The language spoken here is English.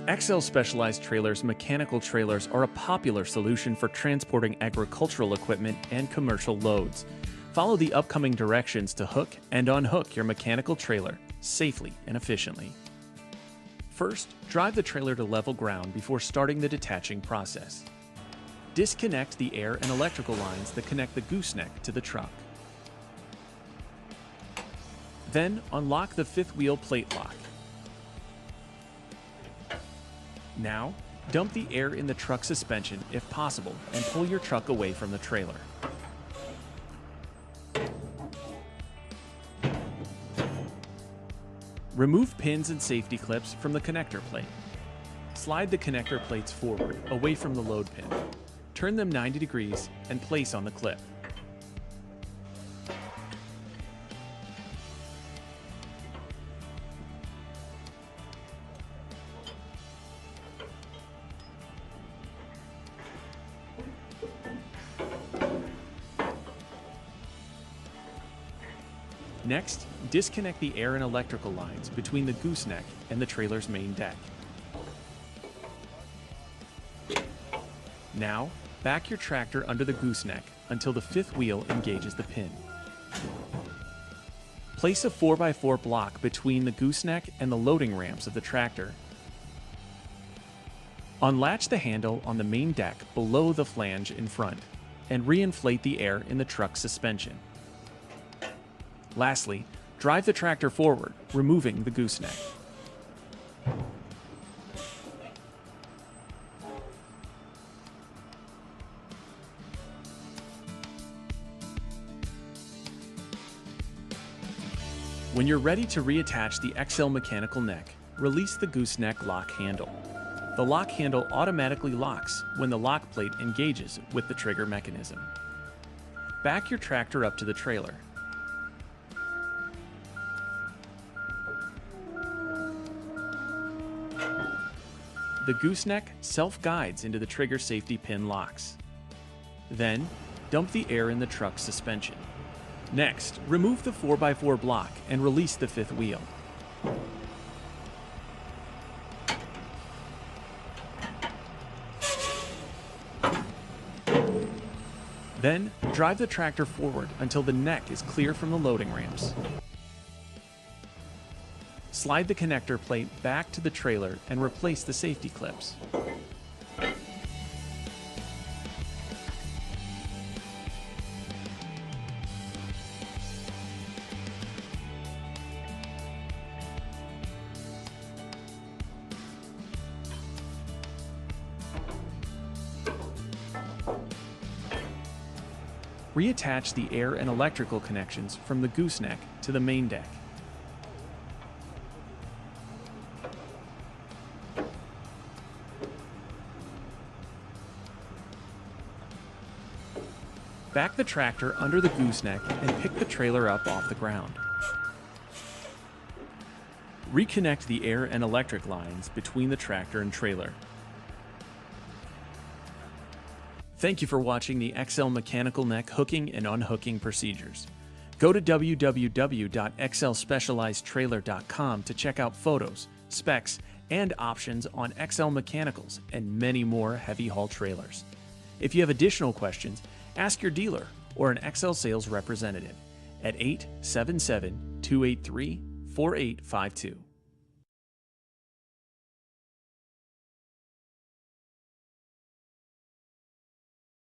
XL Specialized Trailers mechanical trailers are a popular solution for transporting agricultural equipment and commercial loads. Follow the upcoming directions to hook and unhook your mechanical trailer safely and efficiently. First, drive the trailer to level ground before starting the detaching process. Disconnect the air and electrical lines that connect the gooseneck to the truck. Then, unlock the fifth wheel plate lock. Now, dump the air in the truck suspension if possible and pull your truck away from the trailer. Remove pins and safety clips from the connector plate. Slide the connector plates forward, away from the load pin. Turn them 90 degrees and place on the clip. Next, disconnect the air and electrical lines between the gooseneck and the trailer's main deck. Now, back your tractor under the gooseneck until the fifth wheel engages the pin. Place a 4x4 block between the gooseneck and the loading ramps of the tractor. Unlatch the handle on the main deck below the flange in front and reinflate the air in the truck's suspension. Lastly, drive the tractor forward, removing the gooseneck. When you're ready to reattach the XL mechanical neck, release the gooseneck lock handle. The lock handle automatically locks when the lock plate engages with the trigger mechanism. Back your tractor up to the trailer. The gooseneck self-guides into the trigger safety pin locks. Then, dump the air in the truck's suspension. Next, remove the 4x4 block and release the fifth wheel. Then, drive the tractor forward until the neck is clear from the loading ramps. Slide the connector plate back to the trailer and replace the safety clips. Reattach the air and electrical connections from the gooseneck to the main deck. Back the tractor under the gooseneck and pick the trailer up off the ground. Reconnect the air and electric lines between the tractor and trailer. Thank you for watching the XL mechanical neck hooking and unhooking procedures. Go to www.xlspecializedtrailer.com to check out photos, specs, and options on XL mechanicals and many more heavy haul trailers. If you have additional questions, ask your dealer or an XL sales representative at 877-283-4852.